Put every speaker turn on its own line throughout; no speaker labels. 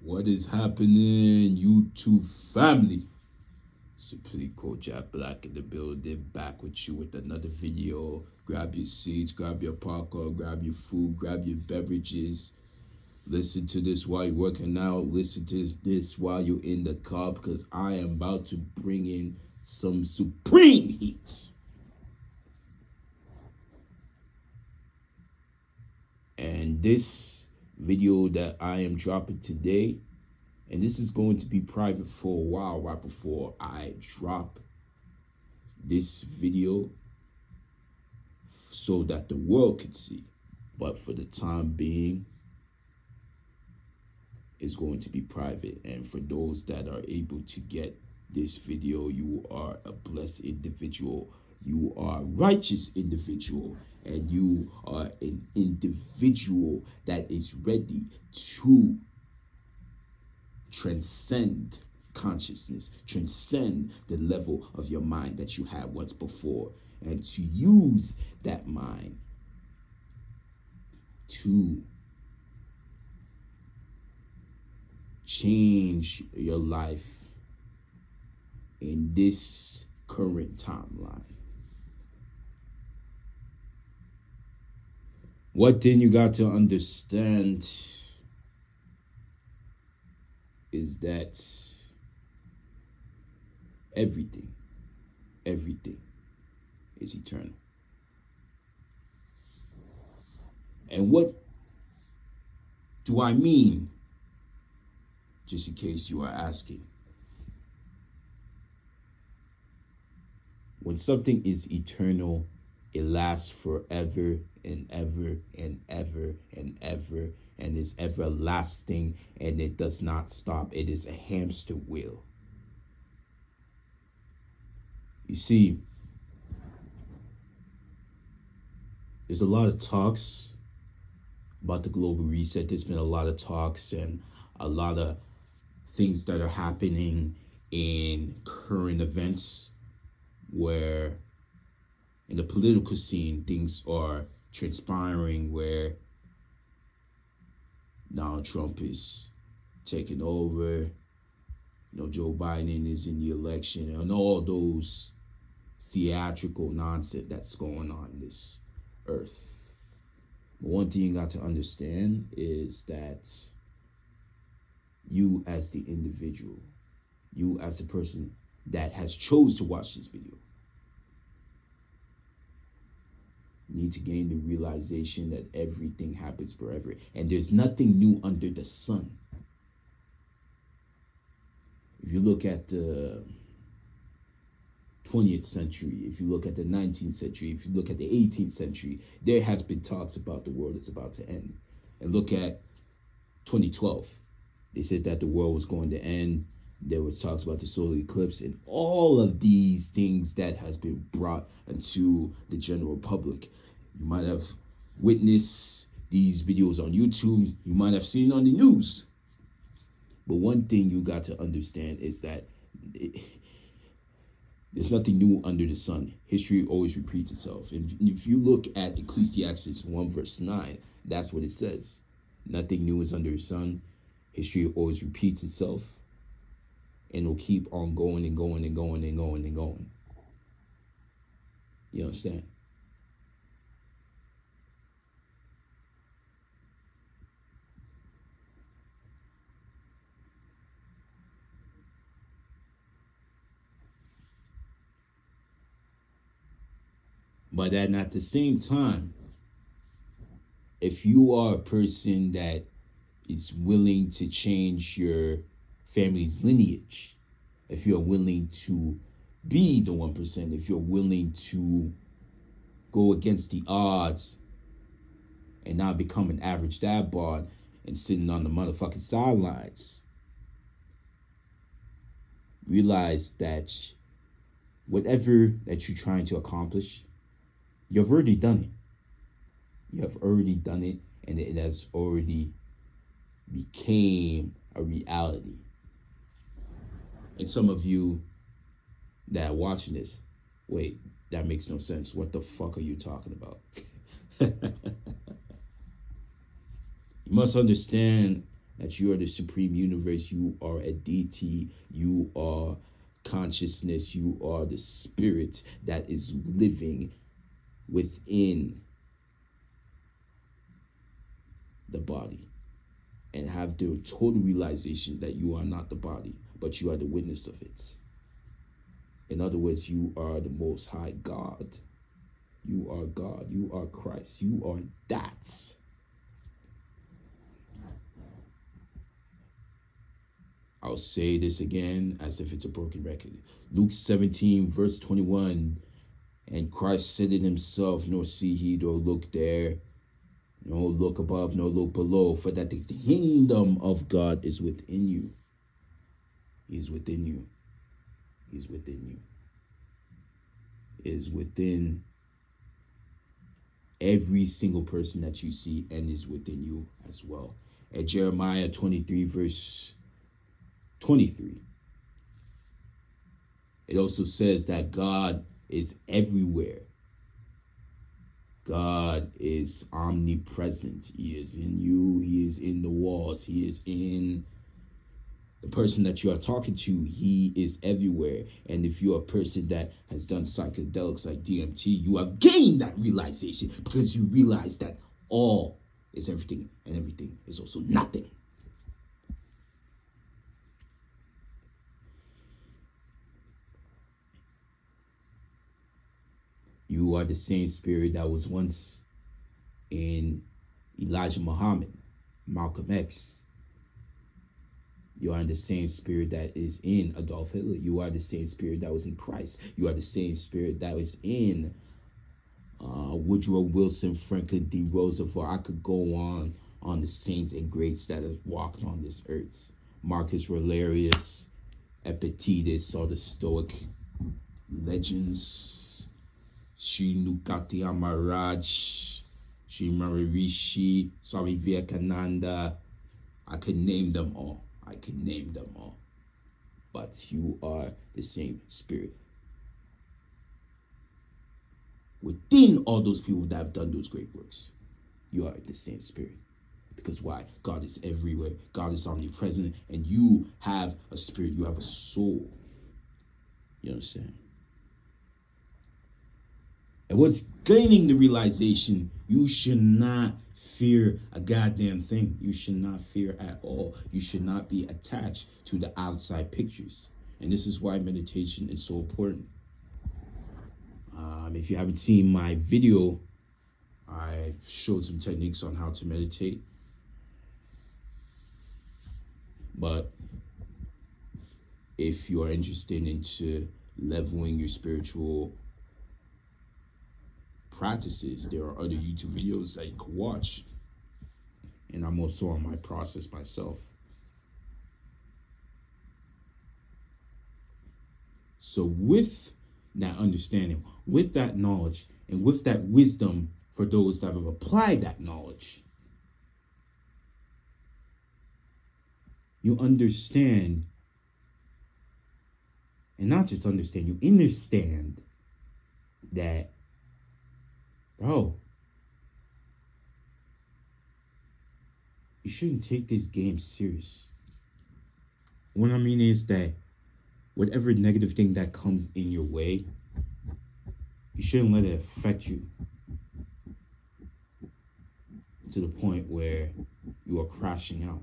What is happening, YouTube family? Simply Coach Jack Black in the building, back with you with another video. Grab your seats, grab your popcorn, grab your food, grab your beverages. Listen to this while you're working out. Listen to this while you're in the car because I am about to bring in some supreme heat. And this video that I am dropping today, and this is going to be private for a while right before I drop this video so that the world can see. But for the time being, it's going to be private. And for those that are able to get this video, you are a blessed individual. You are a righteous individual. And you are an individual that is ready to transcend consciousness, transcend the level of your mind that you had once before, and to use that mind to change your life in this current timeline. What then you got to understand is that everything, everything is eternal. And what do I mean? Just in case you are asking. When something is eternal, it lasts forever and ever and ever and ever and is everlasting and it does not stop. It is a hamster wheel. You see, there's a lot of talks about the global reset. There's been a lot of talks and a lot of things that are happening in current events where in the political scene things are transpiring where Donald Trump is taking over, Joe Biden is in the election, and all those theatrical nonsense that's going on in this earth. But one thing you got to understand is that you as the individual, you as the person that has chose to watch this video, need to gain the realization that everything happens forever and there's nothing new under the sun. If you look at the 20th century, if you look at the 19th century, if you look at the 18th century, there has been talks about the world is about to end. And look at 2012. They said that the world was going to end. There was talks about the solar eclipse and all of these things that has been brought into the general public. You might have witnessed these videos on YouTube. You might have seen on the news. But one thing you got to understand is that there's nothing new under the sun. History always repeats itself. And if you look at Ecclesiastes 1 verse 9, that's what it says. Nothing new is under the sun. History always repeats itself. And it'll keep on going and going and going and going and going. You understand? But then at the same time, if you are a person that is willing to change your family's lineage, if you're willing to be the 1%, if you're willing to go against the odds and not become an average dad bod and sitting on the motherfucking sidelines, realize that whatever that you're trying to accomplish, you've already done it. You have already done it, and it has already became a reality. And some of you that are watching this, wait, that makes no sense. What the fuck are you talking about? You must understand that you are the supreme universe, you are a deity, you are consciousness, you are the spirit that is living within the body, and have the total realization that you are not the body, but you are the witness of it. In other words, you are the most high God. You are God. You are Christ. You are that. I'll say this again as if it's a broken record. Luke 17, verse 21. And Christ said it himself, nor see he, nor look there, nor look above, nor look below, for that the kingdom of God is within you. He is within you. He's within you. Is within every single person that you see, and is within you as well. At Jeremiah 23, verse 23, it also says that God is everywhere. God is omnipresent. He is in you. He is in the walls. He is in the person that you are talking to. He is everywhere. And if you're a person that has done psychedelics like DMT, you have gained that realization, because you realize that all is everything and everything is also nothing. You are the same spirit that was once in Elijah Muhammad, Malcolm X. You are the same spirit that is in Adolf Hitler. You are the same spirit that was in Christ. You are the same spirit that was in Woodrow Wilson, Franklin D. Roosevelt. I could go on the saints and greats that have walked on this earth. Marcus Aurelius, Epictetus, all the Stoic legends. Sri Nukati Amaraj, Sri Maharishi, Swami Vivekananda. I could name them all. I could name them all. But you are the same spirit within all those people that have done those great works. You are the same spirit. Because why? God is everywhere. God is omnipresent. And you have a spirit. You have a soul. You understand? And what's gaining the realization, you should not fear a goddamn thing. You should not fear at all. You should not be attached to the outside pictures. And this is why meditation is so important. If you haven't seen my video, I showed some techniques on how to meditate. But if you are interested into leveling your spiritual practices, there are other YouTube videos that you can watch. And I'm also on my process myself. So with that understanding, with that knowledge, and with that wisdom for those that have applied that knowledge, you understand, and not just understand, you understand that, bro, you shouldn't take this game serious. What I mean is that whatever negative thing that comes in your way, you shouldn't let it affect you to the point where you are crashing out.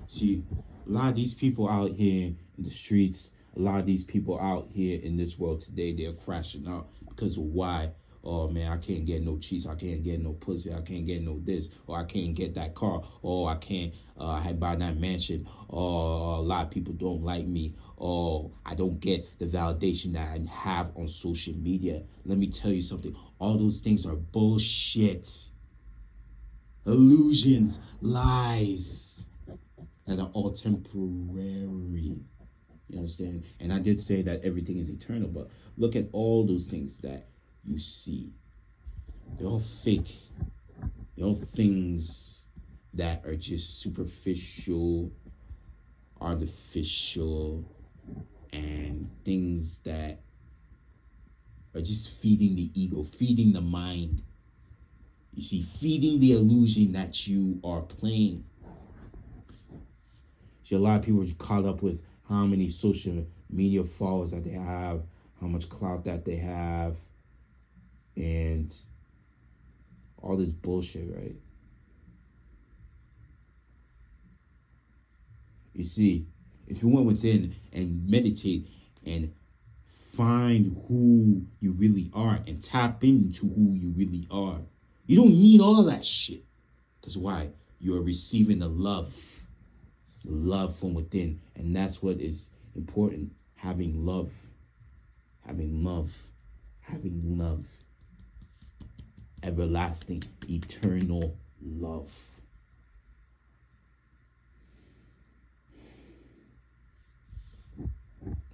See, a lot of these people out here in the streets, a lot of these people out here in this world today, they're crashing out because of why? Oh man, I can't get no cheese, I can't get no pussy, I can't get no this, or I can't get that car, or I can't buy that mansion, or a lot of people don't like me, or I don't get the validation that I have on social media. Let me tell you something, all those things are bullshit, illusions, lies, that are all temporary. You understand? And I did say that everything is eternal, but look at all those things that you see. They're all fake. They're all things that are just superficial, artificial, and things that are just feeding the ego, feeding the mind. You see, feeding the illusion that you are playing. See, a lot of people are caught up with how many social media followers that they have, how much clout that they have, and all this bullshit, right? You see, if you went within and meditate and find who you really are and tap into who you really are, you don't need all that shit. Because why? You're receiving the love from within. And that's what is important. Having love, having love, having love, everlasting, eternal love.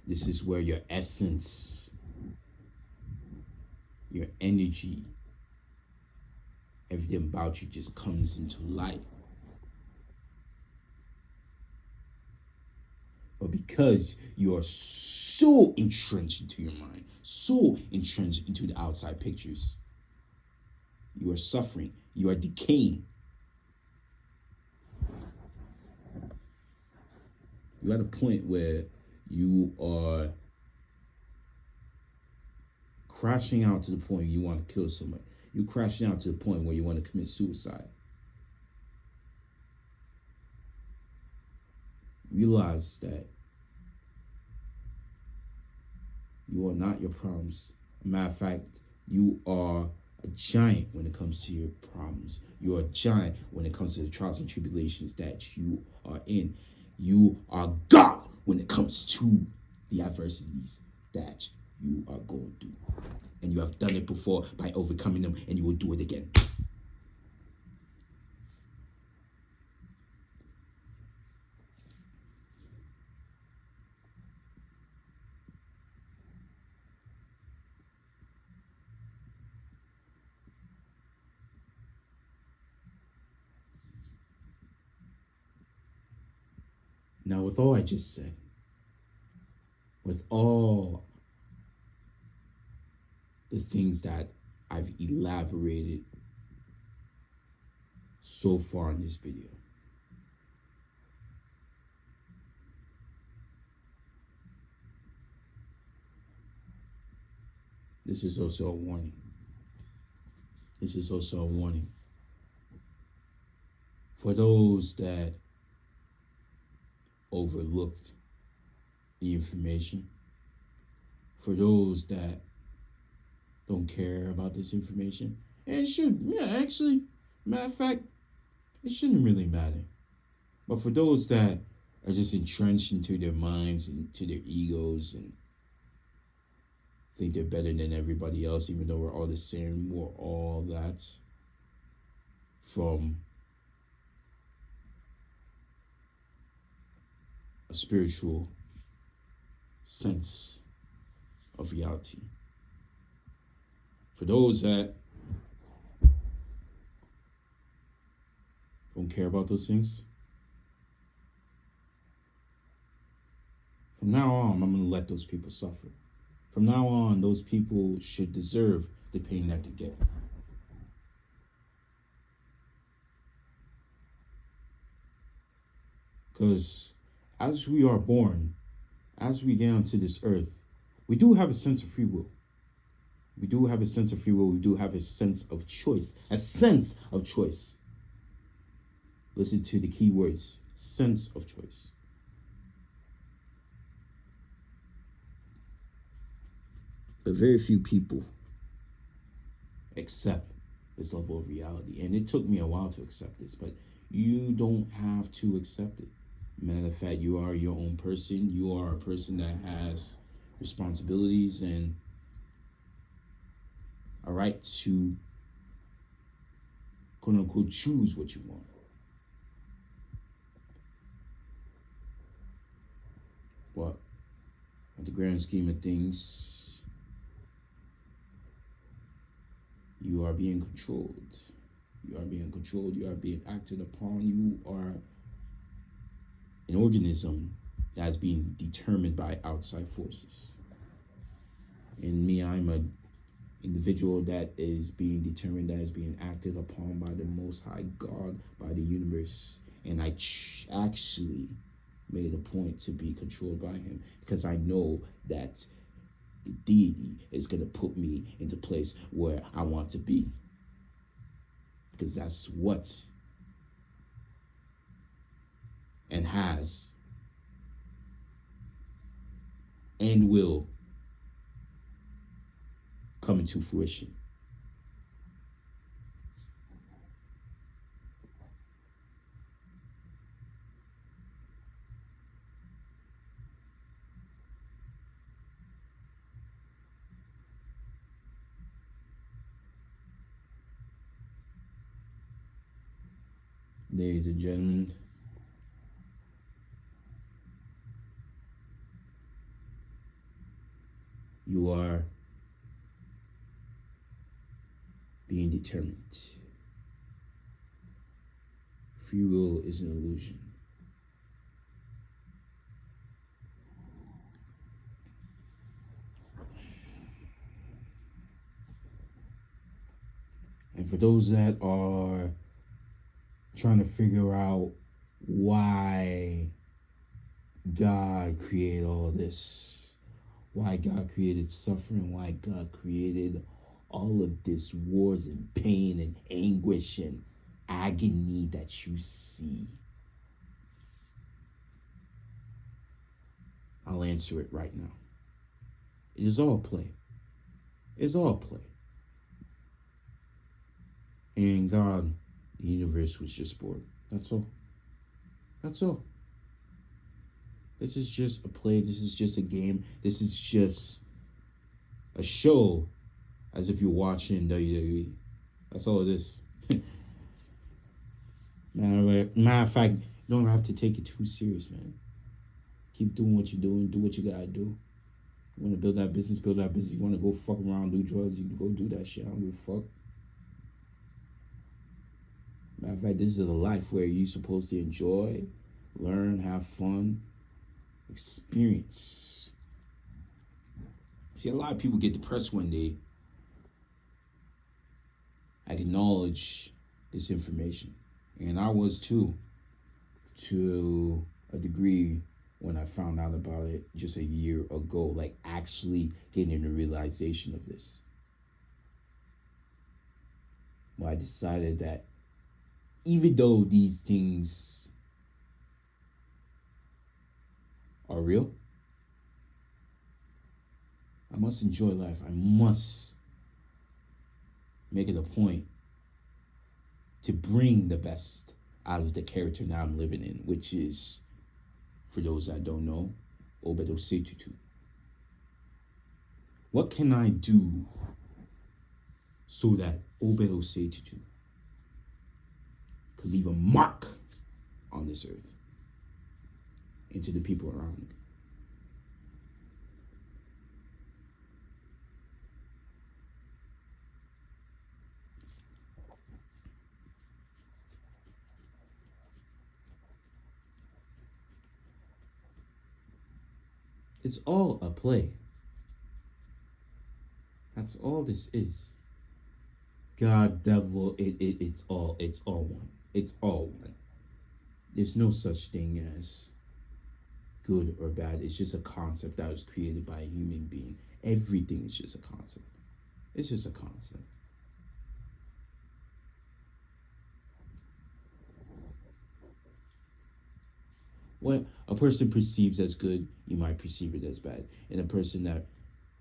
This is where your essence, your energy, everything about you just comes into light. But because you are so entrenched into your mind, so entrenched into the outside pictures, you are suffering, you are decaying. You're at a point where you are crashing out to the point you want to kill somebody. You're crashing out to the point where you want to commit suicide. Realize that you are not your problems. As a matter of fact, you are a giant when it comes to your problems. You are a giant when it comes to the trials and tribulations that you are in. You are God when it comes to the adversities that you are going through. And you have done it before by overcoming them, and you will do it again. Now, with all I just said, with all the things that I've elaborated so far in this video, this is also a warning. This is also a warning for those that overlooked the information, for those that don't care about this information. And it should, yeah, actually, matter of fact, it shouldn't really matter. But for those that are just entrenched into their minds and to their egos and think they're better than everybody else, even though we're all the same, we're all that, from a spiritual sense of reality. For those that don't care about those things, from now on, I'm going to let those people suffer. From now on, those people should deserve the pain that they get. Because as we are born, as we get onto this earth, we do have a sense of free will. We do have a sense of free will. We do have a sense of choice. A sense of choice. Listen to the key words: sense of choice. But very few people accept this level of reality. And it took me a while to accept this, but you don't have to accept it. Matter of fact, you are your own person. You are a person that has responsibilities and a right to, quote unquote, choose what you want. But at the grand scheme of things, you are being controlled. You are being controlled. You are being acted upon. You are an organism that's being determined by outside forces. And me, I'm an individual that is being determined, that is being acted upon by the Most High God, by the universe. And I actually made it a point to be controlled by him because I know that the deity is going to put me into place where I want to be because that's what and has and will come into fruition. Ladies and gentlemen, you are being determined. Free will is an illusion. And for those that are trying to figure out why God created all this, why God created suffering, why God created all of this wars and pain and anguish and agony that you see, I'll answer it right now. It is all play. It's all play. And God, the universe was just bored. That's all. That's all. This is just a play. This is just a game. This is just a show as if you're watching WWE. That's all it is. Matter of fact, you don't have to take it too serious, man. Keep doing what you're doing. Do what you gotta do. You want to build that business, build that business. You want to go fuck around, do drugs, you can go do that shit. I don't give a fuck. Matter of fact, this is a life where you're supposed to enjoy, learn, have fun, experience. See, a lot of people get depressed when they acknowledge this information. And I was too, to a degree when I found out about it just a year ago, like actually getting the realization of this. Well, I decided that even though these things are real, I must enjoy life. I must make it a point to bring the best out of the character now I'm living in, which is, for those that don't know, Obedo Setutu. What can I do so that Obedo Setutu could leave a mark on this earth and to the people around me? It's all a play. That's all this is. God, devil, it's all one. It's all one. There's no such thing as good or bad. It's just a concept that was created by a human being. Everything is just a concept. It's just a concept. What a person perceives as good, you might perceive it as bad. And a person that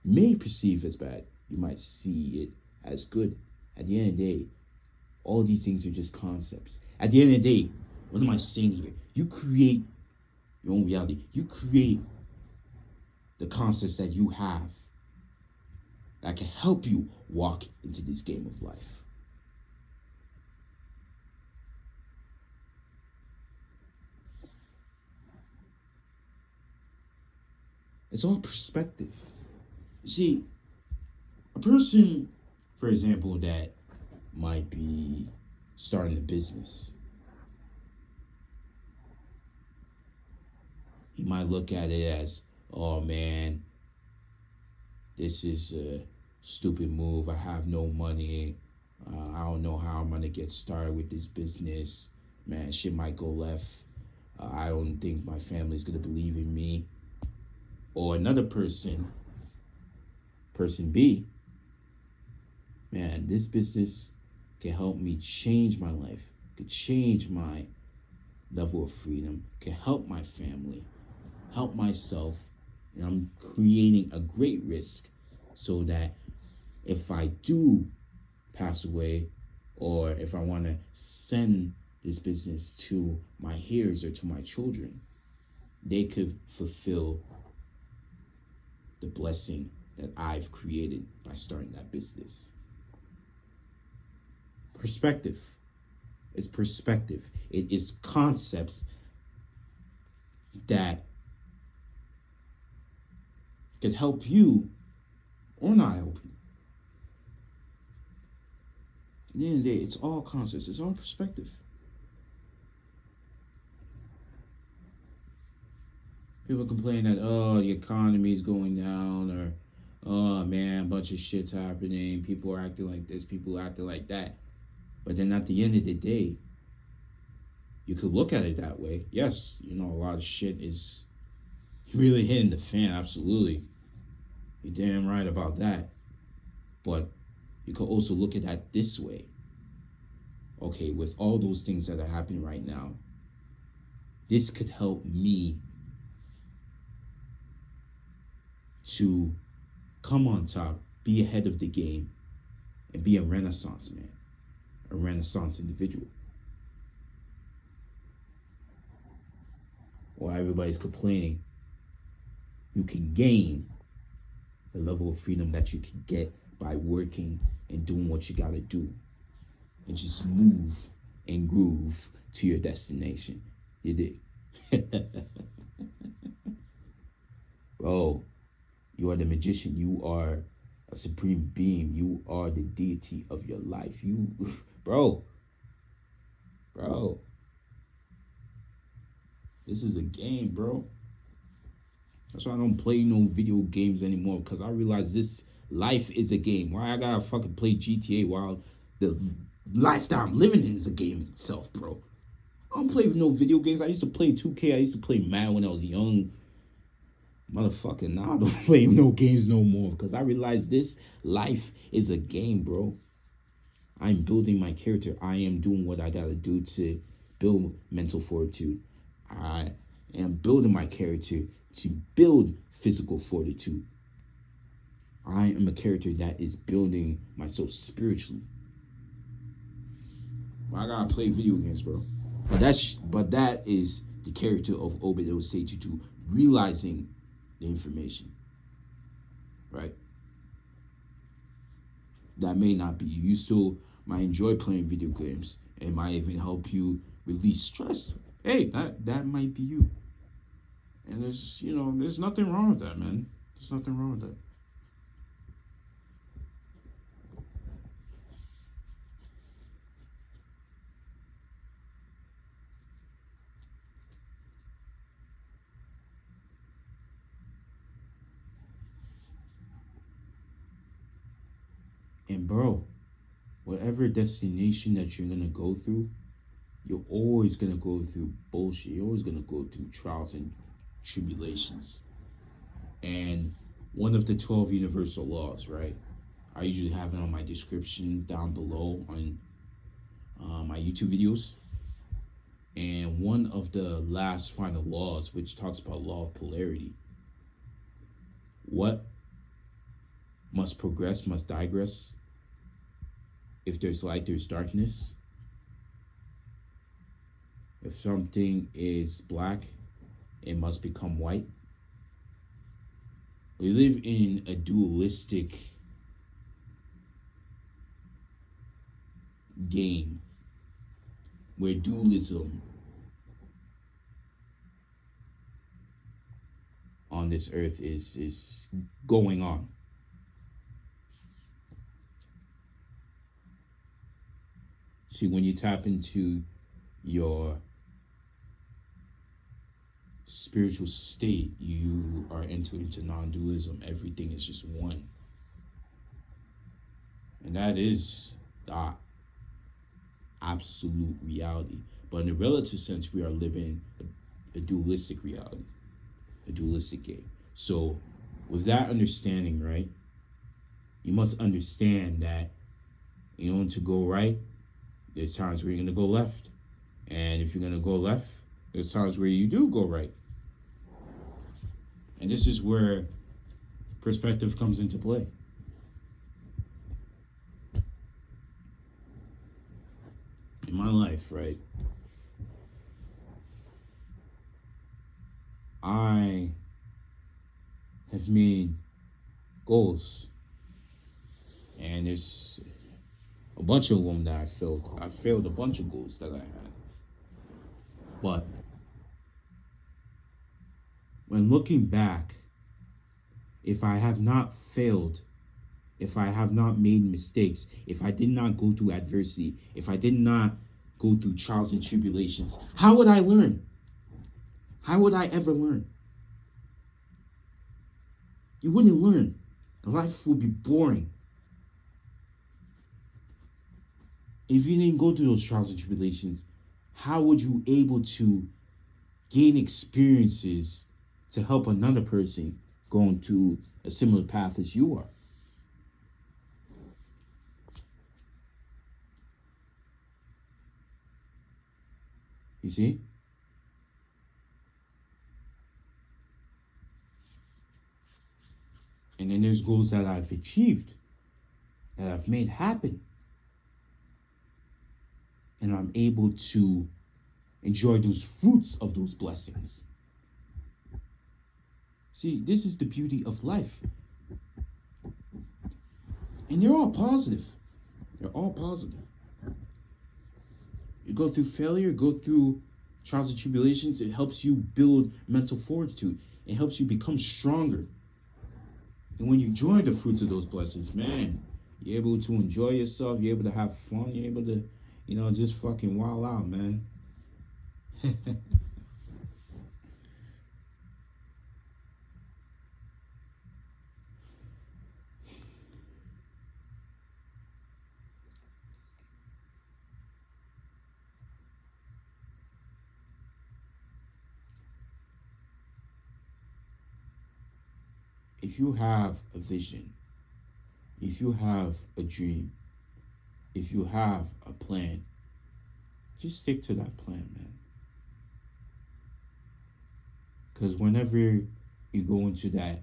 may perceive as bad, you might see it as good. At the end of the day, all these things are just concepts. At the end of the day, what am I saying here? You create your own reality. You create the concepts that you have that can help you walk into this game of life. It's all perspective. You see, a person, for example, that might be starting a business, he might look at it as, oh man, this is a stupid move. I have no money. I don't know how I'm gonna get started with this business. Man, shit might go left. I don't think my family's gonna believe in me. Or another person, person B, man, this business can help me change my life, could change my level of freedom, can help my family, help myself, and I'm creating a great risk so that if I do pass away, or if I want to send this business to my heirs or to my children, they could fulfill the blessing that I've created by starting that business. Perspective is perspective. It is concepts that could help you or not help you. At the end of the day, it's all concepts, it's all perspective. People complain that, oh, the economy is going down, or oh man, a bunch of shit's happening, people are acting like this, people are acting like that. But then at the end of the day, you could look at it that way. Yes, you know, a lot of shit is really hitting the fan, absolutely. You're damn right about that. But you could also look at that this way. Okay, with all those things that are happening right now, this could help me to come on top, be ahead of the game, and be a renaissance man, a renaissance individual. While everybody's complaining, you can gain the level of freedom that you can get by working and doing what you gotta do, and just move and groove to your destination. You dig? Bro, you are the magician. You are a supreme being. You are the deity of your life. You, bro, bro, this is a game, bro. That's why I don't play no video games anymore, because I realize this life is a game. Why I gotta fucking play GTA while the life that I'm living in is a game itself, bro? I don't play no video games. I used to play 2K. I used to play Mad when I was young. Motherfucker, now I don't play no games no more, because I realize this life is a game, bro. I'm building my character. I am doing what I gotta do to build mental fortitude. I am building my character to build physical fortitude. I am a character that is building myself spiritually. I gotta play video games, bro. But that is the character of Obed Osage to realizing the information, right? That may not be you. You still might enjoy playing video games. It might even help you release stress. Hey, that might be you. And there's nothing wrong with that, man. There's nothing wrong with that. And bro, whatever destination that you're gonna go through, you're always gonna go through bullshit. You're always gonna go through trials and tribulations. And one of the 12 universal laws, right? I usually have it on my description down below on my YouTube videos. And one of the last final laws, which talks about law of polarity, what must progress must digress. If there's light, there's darkness. If something is black, it must become white. We live in a dualistic game where dualism on this earth is going on. See, when you tap into your spiritual state, you are entering into non-dualism. Everything is just one. And that is the absolute reality. But in a relative sense, we are living a dualistic reality, a dualistic game. So, with that understanding, right, you must understand that in order to go right, there's times where you're gonna go left, and if you're gonna go left, there's times where you do go right. And this is where perspective comes into play. In my life, right, I have made goals, and there's a bunch of them that I failed. I failed a bunch of goals that I had. But when looking back, if I have not failed, if I have not made mistakes, if I did not go through adversity, if I did not go through trials and tribulations, how would I learn? How would I ever learn? You wouldn't learn. Life would be boring. If you didn't go through those trials and tribulations, how would you able to gain experiences to help another person going to a similar path as you are? You see? And then there's goals that I've achieved, that I've made happen, and I'm able to enjoy those fruits of those blessings. See, this is the beauty of life. And they're all positive. They're all positive. You go through failure, go through trials and tribulations, it helps you build mental fortitude. It helps you become stronger. And when you enjoy the fruits of those blessings, man, you're able to enjoy yourself, you're able to have fun, you're able to, just fucking wild out, man. If you have a vision, if you have a dream, if you have a plan, just stick to that plan, man. Because whenever you go into that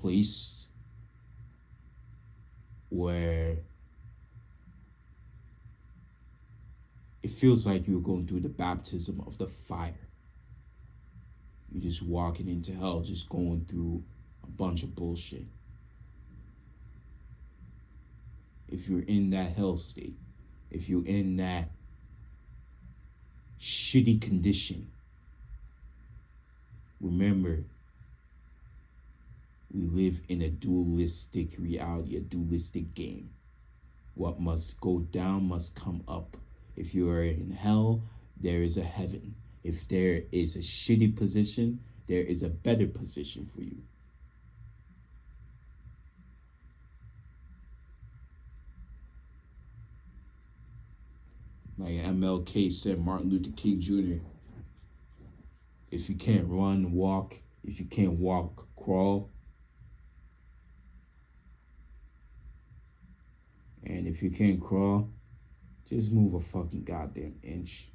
place where it feels like you're going through the baptism of the fire, you're just walking into hell, just going through a bunch of bullshit. If you're in that hell state, if you're in that shitty condition, remember, we live in a dualistic reality, a dualistic game. What must go down must come up. If you are in hell, there is a heaven. If there is a shitty position, there is a better position for you. Like MLK said, Martin Luther King Jr., if you can't run, walk. If you can't walk, crawl. And if you can't crawl, just move a fucking goddamn inch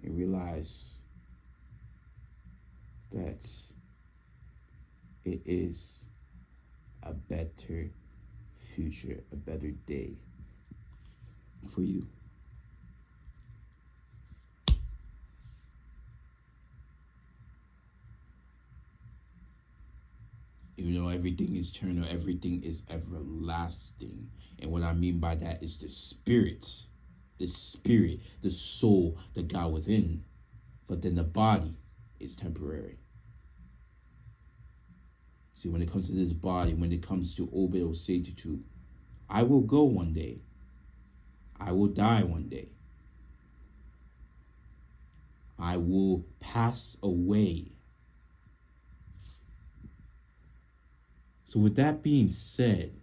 and realize that it is a better future, a better day for you. Even though everything is eternal, everything is everlasting. And what I mean by that is the spirit, the soul, the God within. But then the body is temporary. See, when it comes to this body, when it comes to obey or sanctitude, I will go one day. I will die one day. I will pass away. So, with that being said,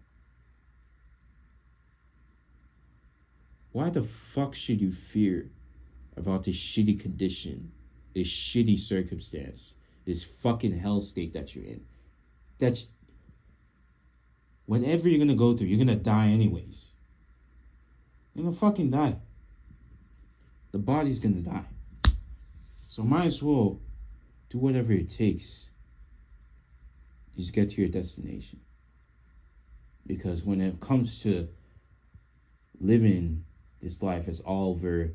why the fuck should you fear about this shitty condition this shitty circumstance, this fucking hell state that you're in. That's whatever you're gonna go through, you're gonna die anyways. You're gonna fucking die. The body's gonna die. So might as well do whatever it takes. Just get to your destination. Because when it comes to living this life as Oliver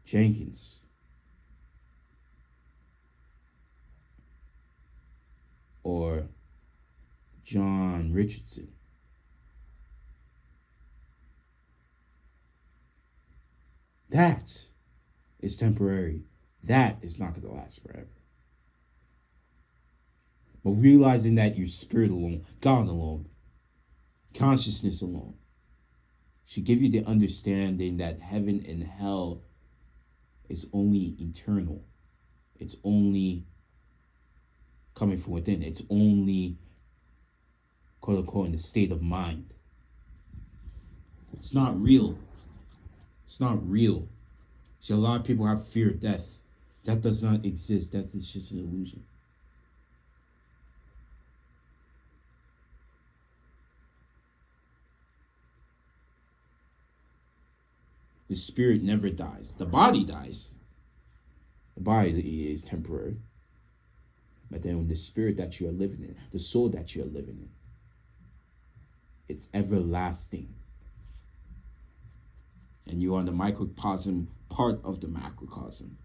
Jenkins, or John Richardson, that is temporary. That is not going to last forever. But realizing that your spirit alone, God alone, consciousness alone, should give you the understanding that heaven and hell is only eternal. It's only coming from within. It's only, quote unquote, in the state of mind. It's not real. It's not real. See, a lot of people have fear of death. That does not exist. That is just an illusion. The spirit never dies. The body dies. The body is temporary. But then when the spirit that you are living in, the soul that you are living in, it's everlasting. And you are the microcosm, part of the macrocosm.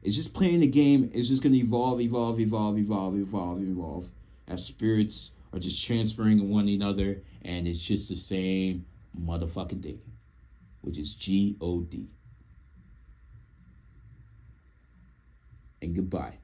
It's just playing the game. It's just going to evolve as spirits are just transferring in one another, and it's just the same motherfucking thing, which is G-O-D. And goodbye.